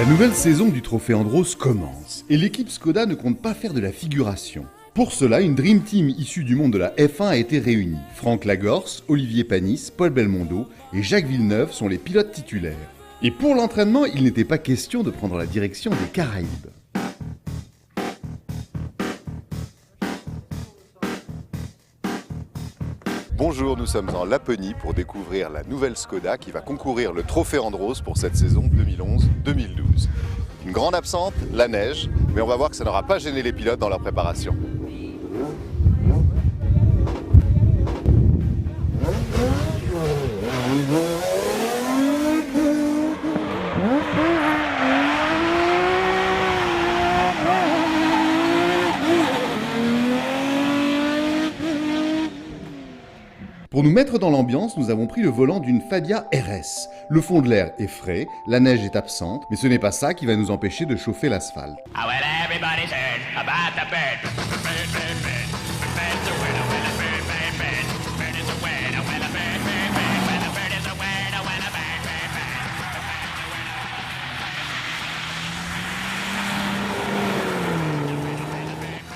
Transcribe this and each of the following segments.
nouvelle saison du Trophée Andros commence et l'équipe Skoda ne compte pas faire de la figuration. Pour cela, une Dream Team issue du monde de la F1 a été réunie. Franck Lagorce, Olivier Panis, Paul Belmondo et Jacques Villeneuve sont les pilotes titulaires. Et pour l'entraînement, il n'était pas question de prendre la direction des Caraïbes. Bonjour, nous sommes en Laponie pour découvrir la nouvelle Skoda qui va concourir le Trophée Andros pour cette saison 2011-2012. Une grande absente, la neige, mais on va voir que ça n'aura pas gêné les pilotes dans leur préparation. Pour nous mettre dans l'ambiance, nous avons pris le volant d'une Fabia RS. Le fond de l'air est frais, la neige est absente, mais ce n'est pas ça qui va nous empêcher de chauffer l'asphalte.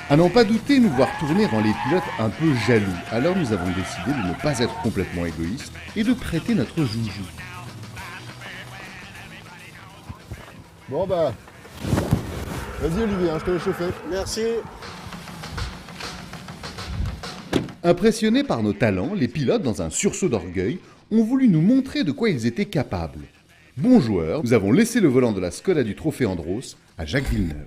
À n'en pas douter, nous voir tourner rend les pilotes un peu jaloux. Alors nous avons décidé de ne pas être complètement égoïstes et de prêter notre joujou. Bon bah, vas-y Olivier, je te laisse chauffer. Merci. Impressionnés par nos talents, les pilotes, dans un sursaut d'orgueil, ont voulu nous montrer de quoi ils étaient capables. Bons joueurs, nous avons laissé le volant de la Skoda du Trophée Andros à Jacques Villeneuve.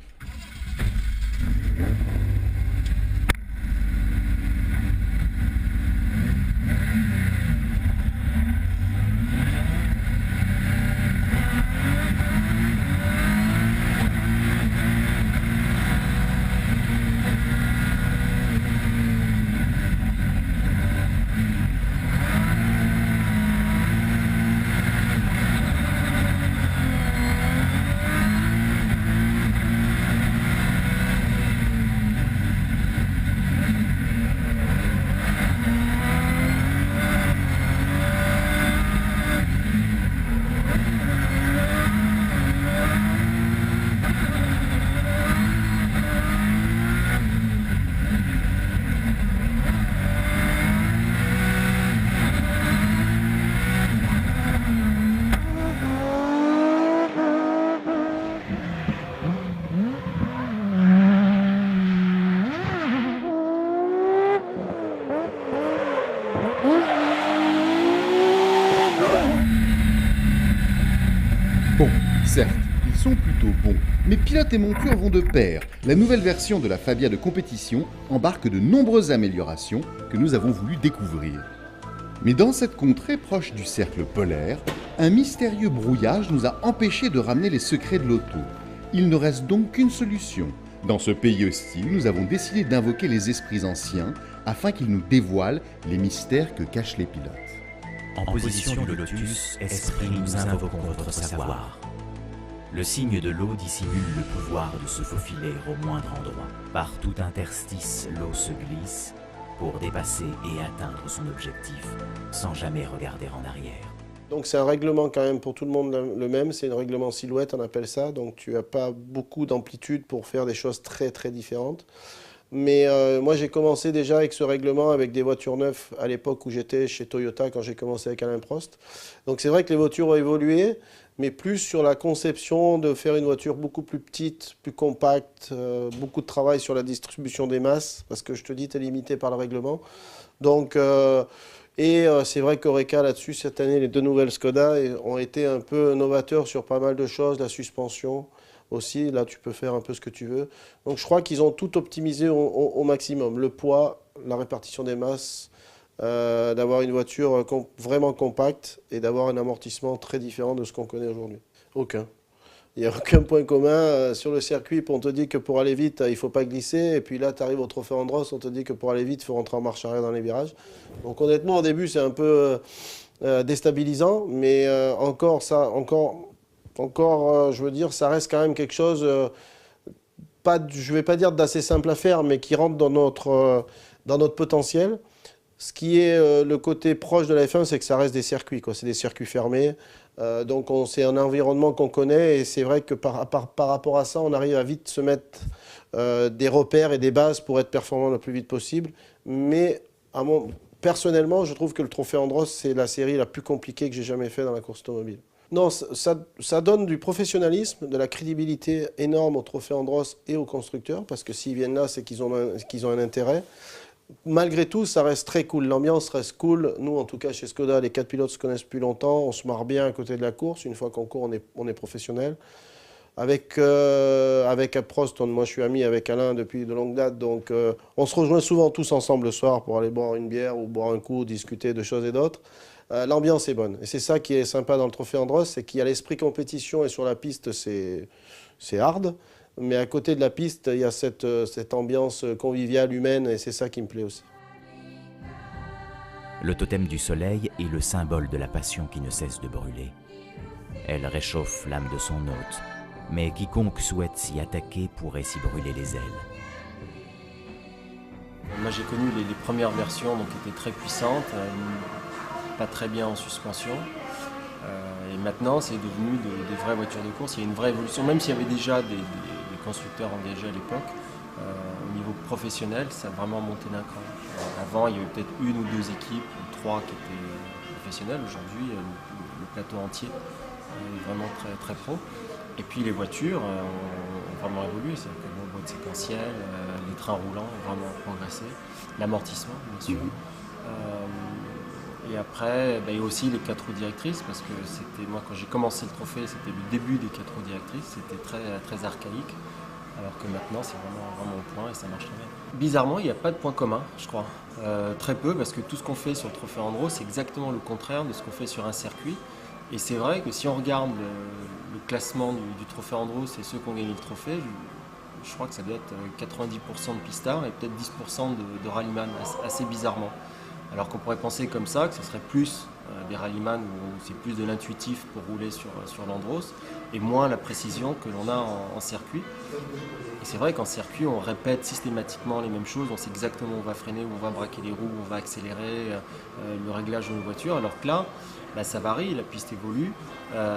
Bon, certes, ils sont plutôt bons, mais pilote et monture vont de pair. La nouvelle version de la Fabia de compétition embarque de nombreuses améliorations que nous avons voulu découvrir. Mais dans cette contrée proche du cercle polaire, un mystérieux brouillage nous a empêchés de ramener les secrets de l'auto. Il ne reste donc qu'une solution. Dans ce pays hostile, nous avons décidé d'invoquer les esprits anciens afin qu'ils nous dévoilent les mystères que cachent les pilotes. En position de lotus, esprit, nous invoquons votre savoir. Le signe de l'eau dissimule le pouvoir de se faufiler au moindre endroit. Par tout interstice, l'eau se glisse pour dépasser et atteindre son objectif sans jamais regarder en arrière. Donc c'est un règlement quand même pour tout le monde le même, c'est un règlement silhouette, on appelle ça. Donc tu n'as pas beaucoup d'amplitude pour faire des choses très très différentes. Mais moi j'ai commencé déjà avec ce règlement avec des voitures neuves à l'époque où j'étais chez Toyota quand j'ai commencé avec Alain Prost. Donc c'est vrai que les voitures ont évolué, mais plus sur la conception de faire une voiture beaucoup plus petite, plus compacte, beaucoup de travail sur la distribution des masses, parce que je te dis, tu es limité par le règlement. Donc, c'est vrai qu'Oreca là-dessus, cette année, les deux nouvelles Skoda ont été un peu novateurs sur pas mal de choses, la suspension. Aussi, là, tu peux faire un peu ce que tu veux. Donc, je crois qu'ils ont tout optimisé au maximum. Le poids, la répartition des masses, d'avoir une voiture vraiment compacte et d'avoir un amortissement très différent de ce qu'on connaît aujourd'hui. Aucun. Il n'y a aucun point commun. Sur le circuit, on te dit que pour aller vite, il ne faut pas glisser. Et puis là, tu arrives au Trophée Andros, on te dit que pour aller vite, il faut rentrer en marche arrière dans les virages. Donc, honnêtement, au début, c'est un peu déstabilisant. Mais je veux dire, ça reste quand même quelque chose, je ne vais pas dire d'assez simple à faire, mais qui rentre dans notre potentiel. Ce qui est le côté proche de la F1, c'est que ça reste des circuits, quoi. C'est des circuits fermés. Donc c'est un environnement qu'on connaît et c'est vrai que par rapport à ça, on arrive à vite se mettre des repères et des bases pour être performant le plus vite possible. Mais personnellement, je trouve que le Trophée Andros, c'est la série la plus compliquée que j'ai jamais fait dans la course automobile. Non, ça donne du professionnalisme, de la crédibilité énorme au Trophée Andros et aux constructeurs, parce que s'ils viennent là, c'est qu'ils ont un intérêt. Malgré tout, ça reste très cool. L'ambiance reste cool. Nous, en tout cas, chez Skoda, les 4 pilotes se connaissent depuis longtemps. On se marre bien à côté de la course. Une fois qu'on court, on est professionnel. Avec Prost, moi je suis ami avec Alain depuis de longue date, donc on se rejoint souvent tous ensemble le soir pour aller boire une bière ou boire un coup, discuter de choses et d'autres. L'ambiance est bonne. Et c'est ça qui est sympa dans le Trophée Andros, c'est qu'il y a l'esprit compétition et sur la piste, c'est hard. Mais à côté de la piste, il y a cette ambiance conviviale, humaine, et c'est ça qui me plaît aussi. Le totem du soleil est le symbole de la passion qui ne cesse de brûler. Elle réchauffe l'âme de son hôte, mais quiconque souhaite s'y attaquer pourrait s'y brûler les ailes. Moi j'ai connu les premières versions qui étaient très puissantes, pas très bien en suspension. Et maintenant c'est devenu des vraies voitures de course. Il y a une vraie évolution, même s'il y avait déjà des constructeurs engagés à l'époque. Au niveau professionnel, ça a vraiment monté d'un cran. Avant, il y avait peut-être 1 ou 2 équipes, ou 3 qui étaient professionnelles. Aujourd'hui, le plateau entier est vraiment très, très pro. Et puis les voitures ont vraiment évolué. C'est-à-dire que les boîtes séquentielles, les trains roulants ont vraiment progressé. L'amortissement, bien sûr. Et après, il y a aussi les 4 roues directrices, parce que moi, quand j'ai commencé le trophée, c'était le début des 4 roues directrices. C'était très, très archaïque. Alors que maintenant, c'est vraiment au point et ça marche très bien. Bizarrement, il n'y a pas de point commun, je crois. Très peu, parce que tout ce qu'on fait sur le Trophée Andros, c'est exactement le contraire de ce qu'on fait sur un circuit. Et c'est vrai que si on regarde le classement du Trophée Andros et ceux qui ont gagné le trophée, je crois que ça doit être 90% de pistards et peut-être 10% de rallyman, assez bizarrement. Alors qu'on pourrait penser comme ça, que ce serait plus des rallyman où c'est plus de l'intuitif pour rouler sur l'Andros et moins la précision que l'on a en circuit. Et c'est vrai qu'en circuit, on répète systématiquement les mêmes choses, on sait exactement où on va freiner, où on va braquer les roues, où on va accélérer, le réglage de nos voitures, alors que là, ça varie, la piste évolue.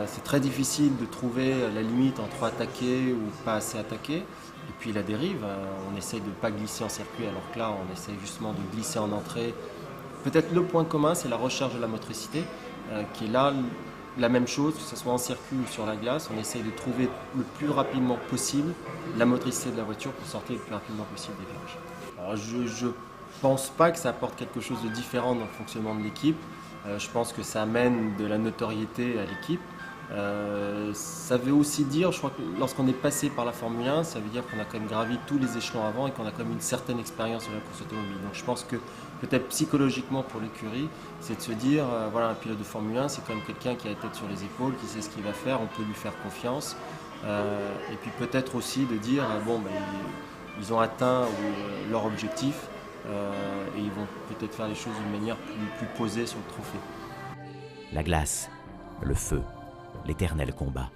C'est très difficile de trouver la limite entre attaquer ou pas assez attaquer. Et puis la dérive, on essaye de ne pas glisser en circuit, alors que là, on essaye justement de glisser en entrée. Peut-être le point commun, c'est la recherche de la motricité, qui est là la même chose, que ce soit en circuit ou sur la glace. On essaye de trouver le plus rapidement possible la motricité de la voiture pour sortir le plus rapidement possible des virages. Alors je ne pense pas que ça apporte quelque chose de différent dans le fonctionnement de l'équipe. Je pense que ça amène de la notoriété à l'équipe. Ça veut aussi dire, je crois que lorsqu'on est passé par la Formule 1, ça veut dire qu'on a quand même gravi tous les échelons avant et qu'on a quand même une certaine expérience de la course automobile. Donc je pense que peut-être psychologiquement pour l'écurie, c'est de se dire, voilà, un pilote de Formule 1, c'est quand même quelqu'un qui a la tête sur les épaules, qui sait ce qu'il va faire, on peut lui faire confiance. Et puis peut-être aussi de dire, ils ont atteint leur objectif et ils vont peut-être faire les choses d'une manière plus posée sur le trophée. La glace, le feu, l'éternel combat.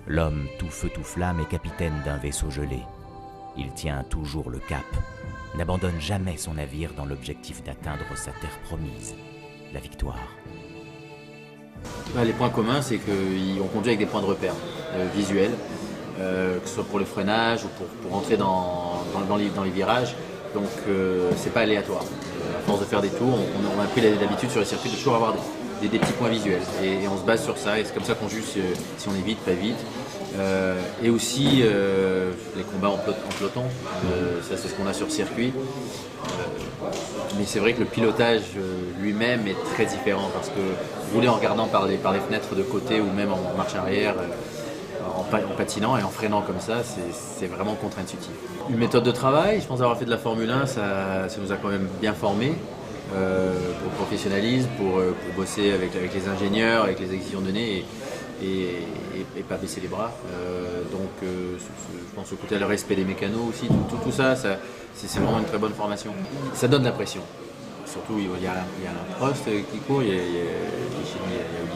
L'homme tout feu tout flamme est capitaine d'un vaisseau gelé. Il tient toujours le cap, n'abandonne jamais son navire dans l'objectif d'atteindre sa terre promise, la victoire. Les points communs, c'est qu'on conduit avec des points de repère visuels, que ce soit pour le freinage ou pour entrer dans les virages. Donc c'est pas aléatoire. À force de faire des tours, on a pris l'habitude sur les circuits de toujours avoir des petits points visuels. Et on se base sur ça, et c'est comme ça qu'on juge si on est vite, pas vite. Et aussi les combats en peloton, ça c'est ce qu'on a sur circuit. Mais c'est vrai que le pilotage lui-même est très différent parce que rouler en regardant par les fenêtres de côté ou même en marche arrière, en patinant et en freinant comme ça, c'est vraiment contre-intuitif. Une méthode de travail, je pense avoir fait de la Formule 1, ça nous a quand même bien formés pour le professionnalisme, pour bosser avec les ingénieurs, avec les acquisitions de données et pas baisser les bras. Donc je pense au côté le respect des mécanos aussi, tout ça, c'est vraiment une très bonne formation. Ça donne la pression. Surtout il y a un Prost qui court, il y a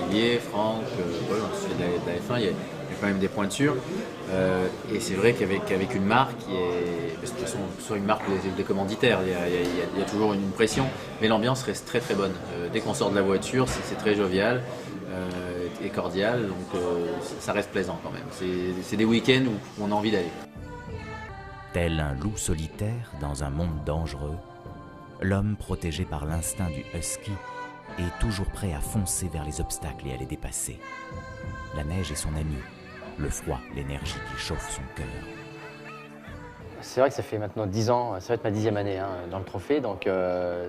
Olivier, Franck, Paul, ensuite de la F1, il y a quand même des pointures. Et c'est vrai qu'avavec une marque qui est, parce que de toute façon, sur une marque des commanditaires, il y a toujours une pression, mais l'ambiance reste très très bonne. Dès qu'on sort de la voiture, c'est très jovial. est cordial, donc ça reste plaisant quand même. C'est des week-ends où on a envie d'aller. Tel un loup solitaire dans un monde dangereux, l'homme protégé par l'instinct du husky est toujours prêt à foncer vers les obstacles et à les dépasser. La neige est son ami, le froid, l'énergie qui chauffe son cœur. C'est vrai que ça fait maintenant 10 ans, ça va être ma 10e année dans le trophée, donc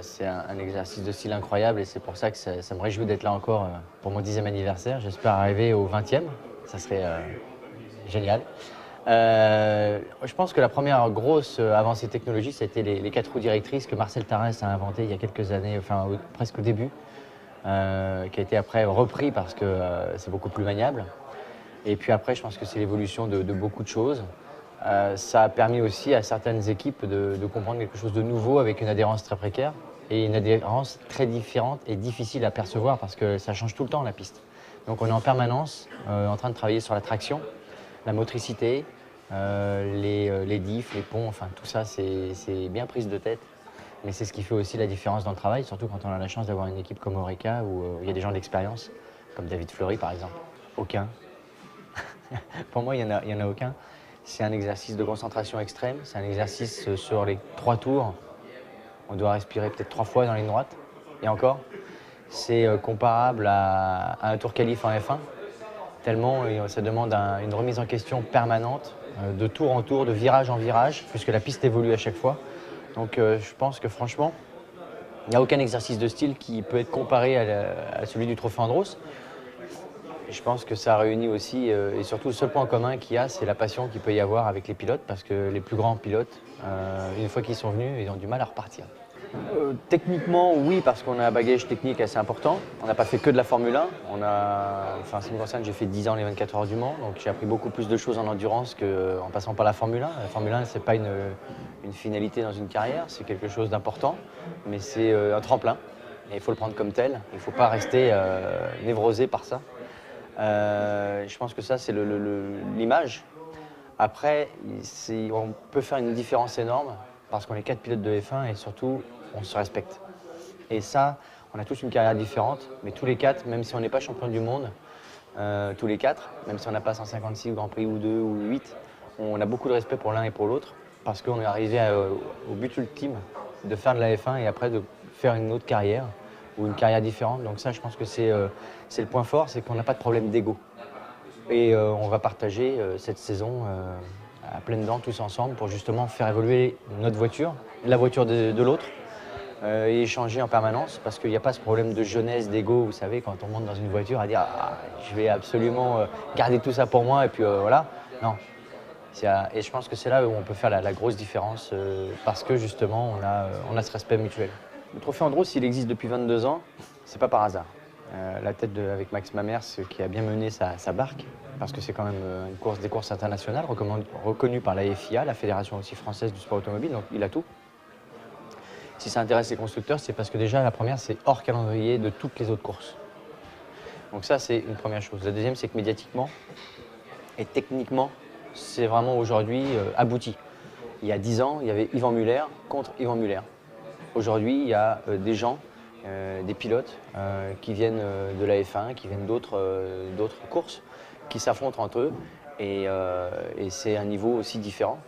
c'est un exercice de style incroyable et c'est pour ça que ça me réjouit d'être là encore pour mon 10e anniversaire. J'espère arriver au 20e, ça serait génial. Je pense que la première grosse avancée technologique, c'était les 4 roues directrices que Marcel Tarès a inventé il y a quelques années, enfin presque au début, qui a été après repris parce que c'est beaucoup plus maniable. Et puis après, je pense que c'est l'évolution de beaucoup de choses. Ça a permis aussi à certaines équipes de comprendre quelque chose de nouveau avec une adhérence très précaire et une adhérence très différente et difficile à percevoir parce que ça change tout le temps la piste. Donc on est en permanence en train de travailler sur la traction, la motricité, les diffs, les ponts, enfin tout ça c'est bien prise de tête. Mais c'est ce qui fait aussi la différence dans le travail, surtout quand on a la chance d'avoir une équipe comme Oreca où il y a des gens d'expérience, comme David Fleury par exemple. Aucun. Pour moi, il y en a aucun. C'est un exercice de concentration extrême, c'est un exercice sur les 3 tours. On doit respirer peut-être 3 fois dans la ligne droite, et encore. C'est comparable à un tour qualif en F1, tellement ça demande une remise en question permanente, de tour en tour, de virage en virage, puisque la piste évolue à chaque fois. Donc je pense que franchement, il n'y a aucun exercice de style qui peut être comparé à celui du Trophée Andros. Je pense que ça réunit aussi, et surtout le seul point commun qu'il y a, c'est la passion qu'il peut y avoir avec les pilotes, parce que les plus grands pilotes, une fois qu'ils sont venus, ils ont du mal à repartir. Techniquement, oui, parce qu'on a un bagage technique assez important. On n'a pas fait que de la Formule 1. Enfin, ce qui me concerne, j'ai fait 10 ans les 24 heures du Mans, donc j'ai appris beaucoup plus de choses en endurance qu'en passant par la Formule 1. La Formule 1, ce n'est pas une finalité dans une carrière, c'est quelque chose d'important, mais c'est un tremplin, et il faut le prendre comme tel. Il ne faut pas rester névrosé par ça. Je pense que ça, c'est l'image. Après, on peut faire une différence énorme parce qu'on est 4 pilotes de F1 et surtout, on se respecte. Et ça, on a tous une carrière différente, mais tous les 4, même si on n'est pas champion du monde, tous les 4, même si on n'a pas 156 Grand Prix ou 2 ou 8, on a beaucoup de respect pour l'un et pour l'autre parce qu'on est arrivé au but ultime de faire de la F1 et après de faire une autre carrière ou une carrière différente. Donc ça, je pense que c'est le point fort, c'est qu'on n'a pas de problème d'ego. Et on va partager cette saison à pleines dents tous ensemble pour justement faire évoluer notre voiture, la voiture de l'autre, et échanger en permanence parce qu'il n'y a pas ce problème de jeunesse, d'ego, vous savez, quand on monte dans une voiture à dire ah, je vais absolument garder tout ça pour moi et puis voilà. Non. Et je pense que c'est là où on peut faire la grosse différence parce que justement on a ce respect mutuel. Le Trophée Andros, s'il existe depuis 22 ans, c'est pas par hasard. La tête avec Max Mamers qui a bien mené sa barque, parce que c'est quand même des courses internationales reconnues par la FIA, la Fédération aussi française du sport automobile, donc il a tout. Si ça intéresse les constructeurs, c'est parce que déjà la première, c'est hors calendrier de toutes les autres courses. Donc ça, c'est une première chose. La deuxième, c'est que médiatiquement et techniquement, c'est vraiment aujourd'hui abouti. Il y a 10 ans, il y avait Yvan Muller contre Yvan Muller. Aujourd'hui, il y a des gens, des pilotes qui viennent de la F1, qui viennent d'autres courses, qui s'affrontent entre eux et c'est un niveau aussi différent.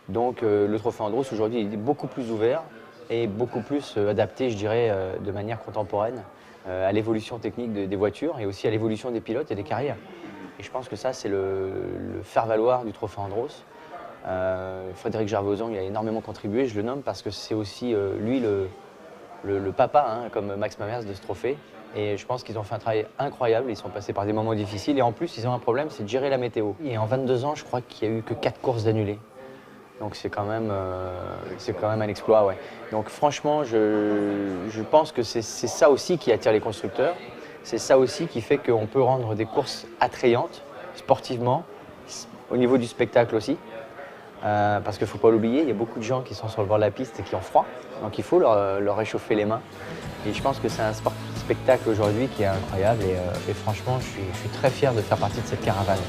Donc le Trophée Andros aujourd'hui est beaucoup plus ouvert et beaucoup plus adapté, je dirais, de manière contemporaine à l'évolution technique des voitures et aussi à l'évolution des pilotes et des carrières. Et je pense que ça, c'est le faire-valoir du Trophée Andros. Frédéric Gervosan, il a énormément contribué, je le nomme parce que c'est aussi lui le papa, hein, comme Max Mamers, de ce trophée. Et je pense qu'ils ont fait un travail incroyable, ils sont passés par des moments difficiles et en plus ils ont un problème, c'est de gérer la météo. Et en 22 ans, je crois qu'il n'y a eu que 4 courses d'annulées. Donc c'est quand même un exploit, ouais. Donc franchement, je pense que c'est ça aussi qui attire les constructeurs. C'est ça aussi qui fait qu'on peut rendre des courses attrayantes, sportivement, au niveau du spectacle aussi. Parce qu'il ne faut pas l'oublier, il y a beaucoup de gens qui sont sur le bord de la piste et qui ont froid. Donc il faut leur réchauffer les mains. Et je pense que c'est un spectacle aujourd'hui qui est incroyable. Et franchement, je suis très fier de faire partie de cette caravane.